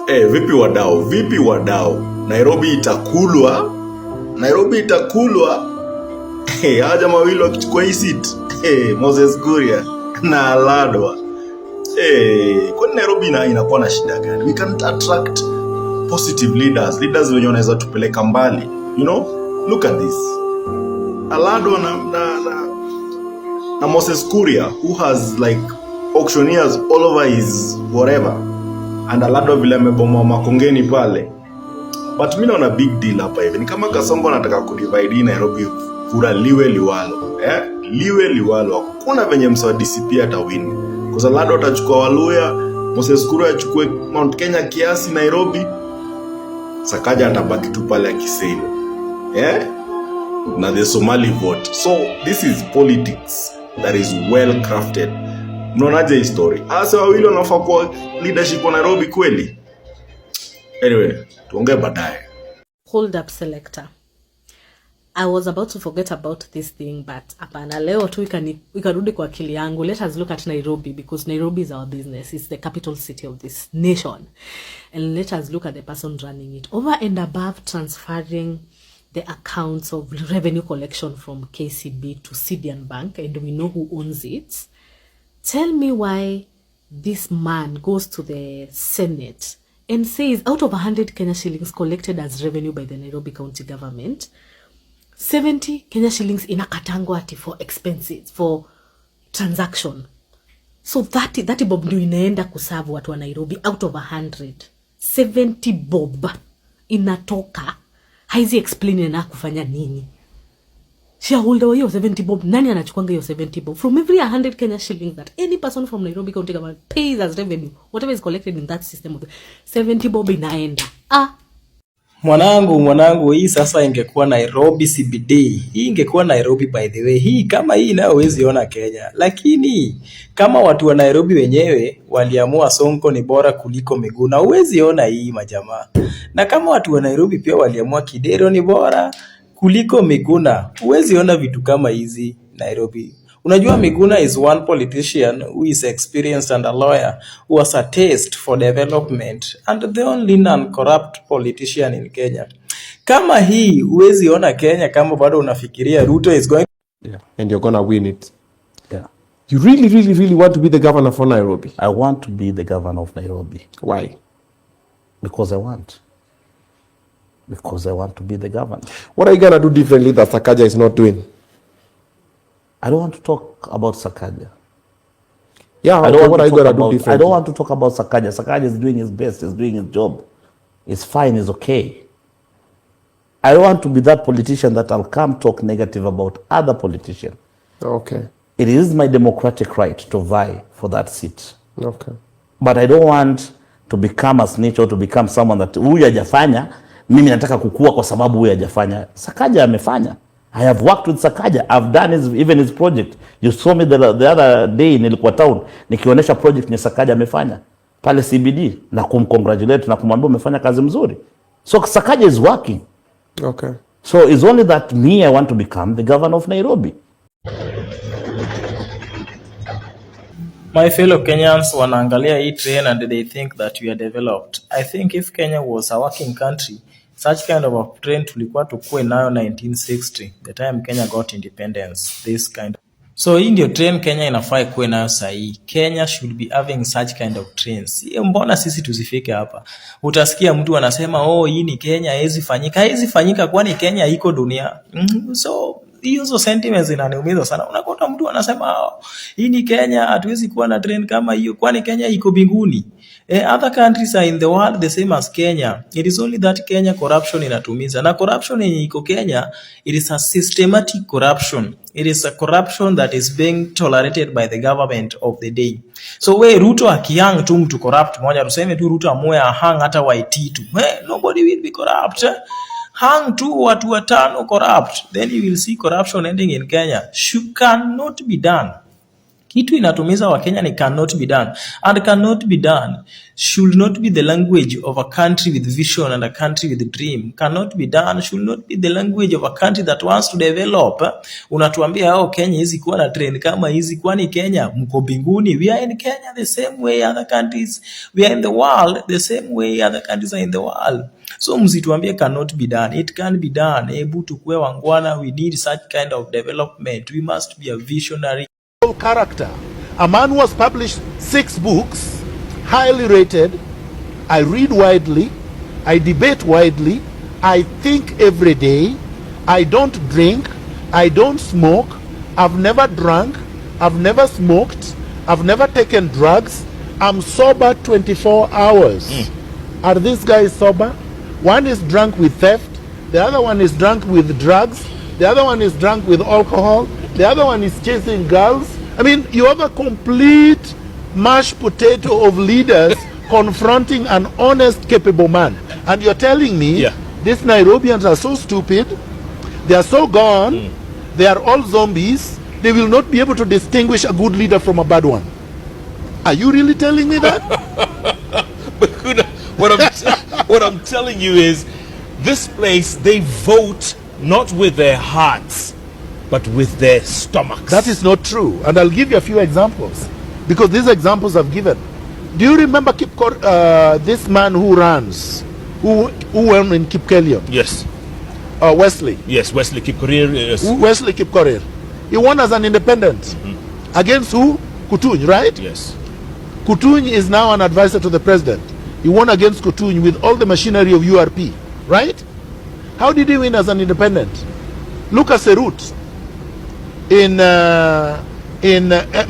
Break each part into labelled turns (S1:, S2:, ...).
S1: Vipi wadau? Vipi wadau? Nairobi itakulwa. Nairobi itakulwa. Haja mawili wakichukua hii seat. Moses Kuria na Aladwa. Kwa Nairobi inakuwa na shida gani? We can attract positive leaders. Leaders wenye wanaweza tupeleka mbali. You know? Look at this. Aladwa na Moses Kuria, who has like auctioneers all over his whatever. And Aladwa vile amebomoa Makongeni pale. But mimi naona big deal hapa hivi. Ni kama Kasongo anataka kudivide Nairobi kura liwe liwalo. Liwe liwalo. Hakuna venye msawa DCP atawini. Kwa Aladwa atachukua Waluya, Moses Kuria achukue Mount Kenya kiasi Nairobi. Sakaja atabaki tu pale akisema. Na the Somali vote. So this is politics that is well crafted. Mnaonaje hii story? Asa wawili wanafaa kwa leadership wa Nairobi kweli? Anyway, tuongee baadaye.
S2: Hold up selector. I was about to forget about this thing, but hapana, leo tu ikarudi kwa akili yangu. Let us look at Nairobi, because Nairobi is our business. It's the capital city of this nation. And let us look at the person running it. Over and above transferring the accounts of revenue collection from KCB to Sidian Bank, and we know who owns it. Tell me why this man goes to the Senate and says out of 100 Kenya shillings collected as revenue by the Nairobi County government, 70 Kenya shillings inakatangwa ati for expenses, for transaction. So 30 bob ndio inaenda kuserve watu wa Nairobi out of 100. 70 bob inatoka. Haizi explain na kufanya nini? Shareholder wa hiyo 70 bob, nani anachukuanga hiyo 70 bob? From every 100 Kenya shillings that any person from Nairobi County government pays as revenue, whatever is collected in that system of 70 bob inaenda.
S3: Mwanangu, hii sasa ingekuwa Nairobi CBD. Hii ingekuwa Nairobi by the way. Hii kama hii nayo huwezi ona Kenya. Lakini kama watu wa Nairobi wenyewe waliamua Sonko ni bora kuliko Miguna, huwezi ona hii majamaa. Na kama watu wa Nairobi pia waliamua Kidero ni bora kuliko Miguna, huwezi ona vitu kama hizi Nairobi. Unajua Miguna is one politician who is experienced and a lawyer who has a taste for development and the only non-corrupt politician in Kenya. Kama hii huwezi ona Kenya kama bado unafikiria Ruto is going.
S4: Yeah, and you're gonna win it.
S5: Yeah.
S4: You really want to be the governor for Nairobi?
S5: I want to be the governor of Nairobi.
S4: Why?
S5: Because I want. Because I want to be the governor.
S4: What are you gonna do differently that Sakaja is not doing?
S5: I don't want to talk about Sakaja.
S4: Yeah, what are you gonna do differently?
S5: I don't want to talk about Sakaja. Sakaja is doing his best. He's doing his job. It's fine. It's okay. I don't want to be that politician that I'll come talk negative about other politicians.
S4: Okay.
S5: It is my democratic right to vie for that seat.
S4: Okay.
S5: But I don't want to become a snitch or to become someone that huyu hajafanya, mimi nataka kukua kwa sababu huyu hajafanya. Sakaja amefanya. I have worked with Sakaja. I've done even his project. You saw me the other day nilikuwa town nikionyesha project ni Sakaja amefanya pale CBD na kumcongratulate na kumwambia umefanya kazi mzuri. So Sakaja is working.
S4: Okay.
S5: So it's only that me I want to become the governor of Nairobi.
S3: My fellow Kenyans wanaangalia hii train and they think that we are developed. I think if Kenya was a working country, such kind of a train tulikuwa tukue nayo 1960, the time Kenya got independence, this kind. So hii ndio train Kenya inafaa kuwe nayo sahi. Kenya should be having such kind of trains. Mbona sisi tusifike hapa? Utasikia mtu anasema hii ni Kenya, haiwezi fanyika kwani Kenya iko dunia. So hizo sentiments zinaniumiza sana. Unakuta mtu anasema hii ni Kenya, hatuwezi kuwa na train kama hiyo kwani Kenya iko binguni. Other countries are in the world the same as Kenya. It is only that Kenya corruption inatumiza. Na corruption yenye iko Kenya, it is a systematic corruption. It is a corruption that is being tolerated by the government of the day. So Ruto akihang tu mtu corrupt moja, tuseme tu Ruto amue ahang hata YT tu. Nobody will be corrupt. Hang tu watu 5 corrupt. Then you will see corruption ending in Kenya. Cannot be done. Kitu inatumiza Wakenya ni cannot be done. And cannot be done should not be the language of a country with vision and a country with dream. Cannot be done should not be the language of a country that wants to develop. Unatuambia Kenya hizi kuwa na trend kama hizi, kwani Kenya mko mbinguni? We are in Kenya the same way other countries. We are in the world the same way other countries are in the world. So msituambie cannot be done. It can be done. Hebu tukue wangwana. We need such kind of development. We must be a visionary
S6: character. A man who has published 6 books, highly rated. I read widely. I debate widely. I think every day. I don't drink. I don't smoke. I've never drunk. I've never smoked. I've never taken drugs. I'm sober 24 hours. Are these guys sober? One is drunk with theft. The other one is drunk with drugs. The other one is drunk with alcohol. The other one is chasing girls. I mean, you have a complete mashed potato of leaders confronting an honest, capable man. And you're telling me these Nairobians are so stupid, they are so gone, they are all zombies, they will not be able to distinguish a good leader from a bad one. Are you really telling me that?
S7: But what I'm telling you is, this place, they vote not with their hearts, but with their stomachs.
S6: That is not true. And I'll give you a few examples, because these examples I've given. Do you remember this man who runs, who won in Kipkelion?
S7: Yes.
S6: Wesley.
S7: Yes, Wesley Kipkorir. Yes.
S6: Wesley Kipkorir. He won as an independent. Against who? Kutuny, right?
S7: Yes.
S6: Kutuny is now an advisor to the president. He won against Kutuny with all the machinery of URP, right? How did he win as an independent? Look at Serut in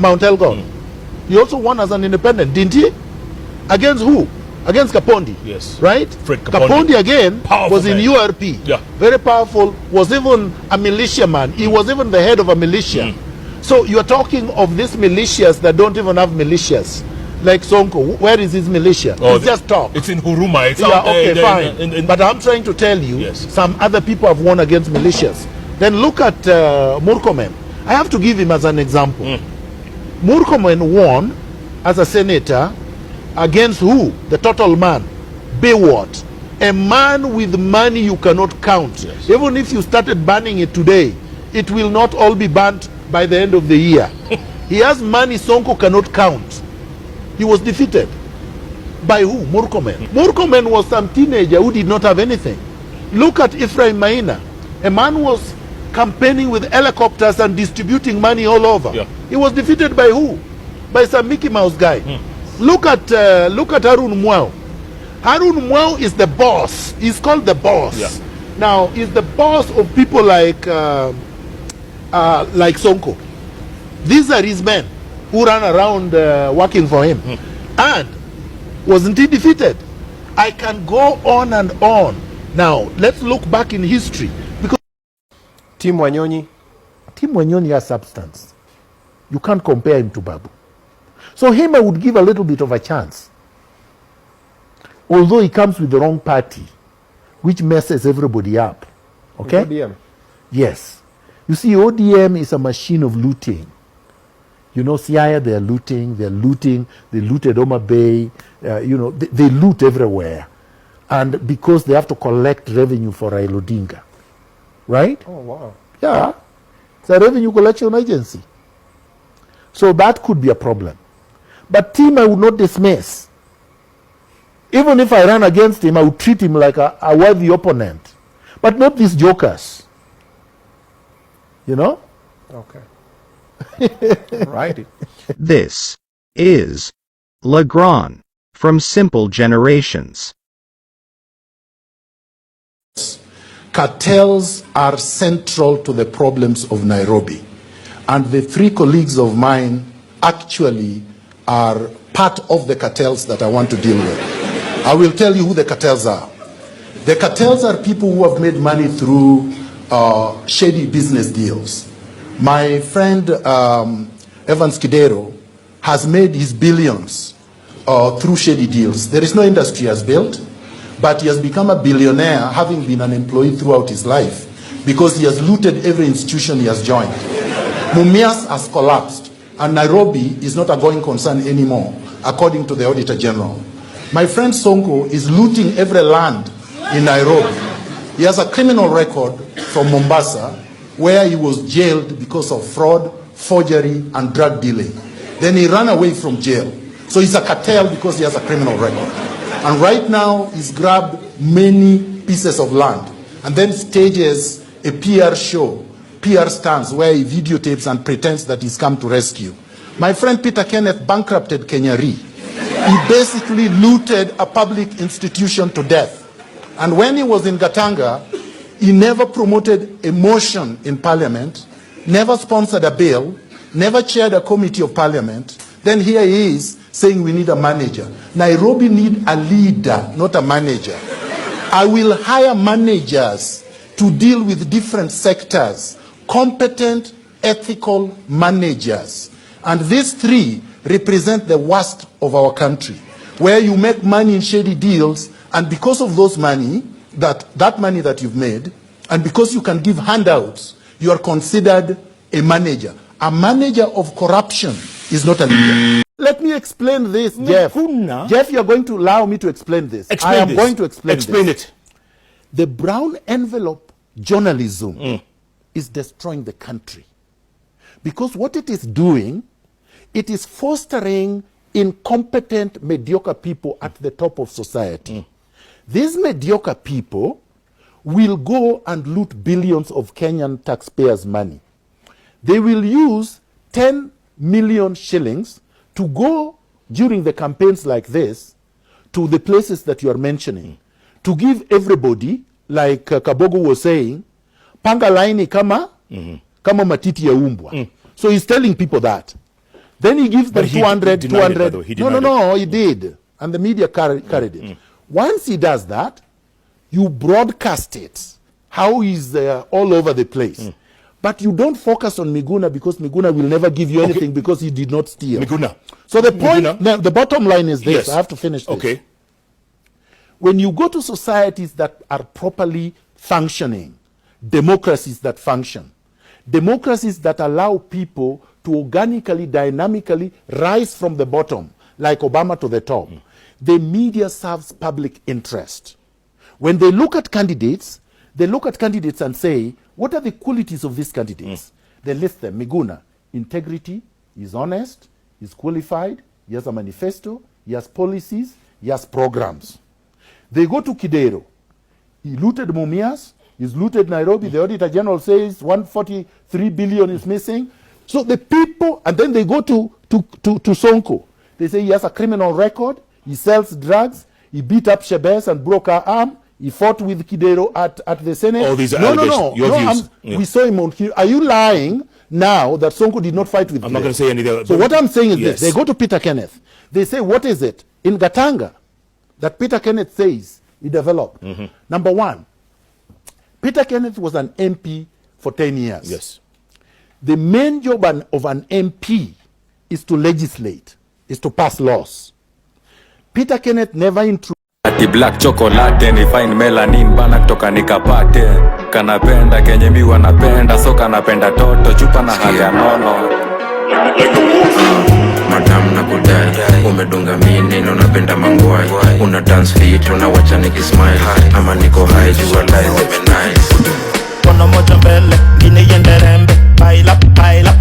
S6: Mount Elgon. He also won as an independent, didn't he? Against who? Against Kapondi.
S7: Yes.
S6: Right?
S7: Fred Kapondi.
S6: Kapondi again
S7: Powerful
S6: was in
S7: man.
S6: URP.
S7: Yeah.
S6: Very powerful, was even a militiaman. He was even the head of a militia. So you're talking of these militias that don't even have militias. Like Sonko, where is his militia? It's just talk.
S7: It's in Huruma. It's
S6: Yeah,
S7: out
S6: okay,
S7: there,
S6: fine. But I'm trying to tell you,
S7: Yes.
S6: some other people have won against militias. Then look at Murkomen. I have to give him as an example. Murkomen won as a senator against who? The total man. Bayward. A man with money you cannot count.
S7: Yes.
S6: Even if you started banning it today, it will not all be banned by the end of the year. He has money Sonko cannot count. He was defeated. By who? Murkomen. Murkomen was some teenager who did not have anything. Look at Ephraim Maina. A man who was campaigning with helicopters and distributing money all over.
S7: Yeah.
S6: He was defeated by who? By some Mickey Mouse guy. Look at Harun Mwau. Harun Mwau is the boss. He's called the boss.
S7: Yeah.
S6: Now, he's the boss of people like Sonko. These are his men who ran around working for him. And wasn't he defeated? I can go on and on. Now, let's look back in history. Because
S4: Tim
S6: Wanyonyi has substance. You can't compare him to Babu. So him, I would give a little bit of a chance. Although he comes with the wrong party, which messes everybody up. Okay?
S4: ODM.
S6: Yes. You see, ODM is a machine of looting. You know, Siaya, they're looting. They looted Oma Bay. They loot everywhere. And because they have to collect revenue for Raila Odinga. Right?
S4: Oh, wow.
S6: Yeah. It's a revenue collection agency. So that could be a problem. But Tim, I would not dismiss. Even if I ran against him, I would treat him like a worthy opponent. But not these jokers. You know?
S4: Okay. Righty.
S8: This is Legrand from Simple Generations.
S6: Cartels are central to the problems of Nairobi. And the 3 colleagues of mine actually are part of the cartels that I want to deal with. I will tell you who the cartels are. The cartels are people who have made money through shady business deals. My friend Evans Kidero has made his billions through shady deals. There is no industry he has built, but he has become a billionaire having been an employee throughout his life because he has looted every institution he has joined. Mumias has collapsed. and Nairobi is not a going concern anymore, according to the Auditor General. My friend Sonko is looting every land in Nairobi. He has a criminal record from Mombasa, where he was jailed because of fraud, forgery, and drug dealing. Then he ran away from jail. So he's a cartel because he has a criminal record. And right now, he's grabbed many pieces of land and then stages a PR show, PR stunts, where he videotapes and pretends that he's come to rescue. My friend Peter Kenneth bankrupted Kenya Re. He basically looted a public institution to death. And when he was in Gatanga, he never promoted a motion in parliament, never sponsored a bill, never chaired a committee of parliament. Then here he is saying we need a manager. Nairobi need a leader, not a manager. I will hire managers to deal with different sectors, competent, ethical managers. And these three represent the worst of our country, where you make money in shady deals, and because of those money, that money that you've made, and because you can give handouts, you are considered a manager. A manager of corruption is not a leader. Let me explain this, Jeff. Jeff, you're going to allow me to explain this. I am going to explain it. The brown envelope journalism is destroying the country. Because what it is doing, it is fostering incompetent, mediocre people at the top of society. These mediocre people will go and loot billions of Kenyan taxpayers' money. They will use 10 million shillings to go during the campaigns like this to the places that you are mentioning, to give everybody, like Kabogo was saying, panga laini kama matiti ya umbwa. So he's telling people that. Then he gives them 200. No, he did. And the media carried it. Once he does that, you broadcast it, how he's all over the place. But you don't focus on Miguna, because Miguna will never give you anything because he did not steal. So the point, the bottom line is this. Yes. I have to finish this. Okay. When you go to societies that are properly functioning, democracies that function, democracies that allow people to organically, dynamically rise from the bottom, like Obama to the top, the media serves public interest. When they look at candidates, they look at candidates and say, what are the qualities of these candidates? They list them. Miguna, integrity, he's honest, he's qualified, he has a manifesto, he has policies, he has programs. They go to Kidero. He looted Mumias, he's looted Nairobi. The Auditor General says 143 billion is missing. So the people, and then they go to Sonko. They say he has a criminal record, he sells drugs, he beat up Shebes and broke her arm, he fought with Kidero at the Senate.
S7: All these allegations.
S6: We saw him on Are you lying now that Sonko did not fight with Kidero?
S7: I'm not going to say anything.
S6: So what I'm saying is this. They go to Peter Kenneth. They say, what is it in Gatanga that Peter Kenneth says he developed? Number one, Peter Kenneth was an MP for 10 years.
S7: Yes.
S6: The main job of an MP is to legislate, is to pass laws. Peter Kenneth never introduced
S9: Ati black chocolate ni fine melanin bana kutoka nikapate. Kanapenda kenye mi wanapenda, so kanapenda toto chupa na hali ya nono.
S10: Madam na kudai, umedunga mini na unapenda mangwai. Una dance fit, unawacha nikismile. Ama niko high, jua lies, nice. Kono moja mbele, gine yenderembe, baila, baila.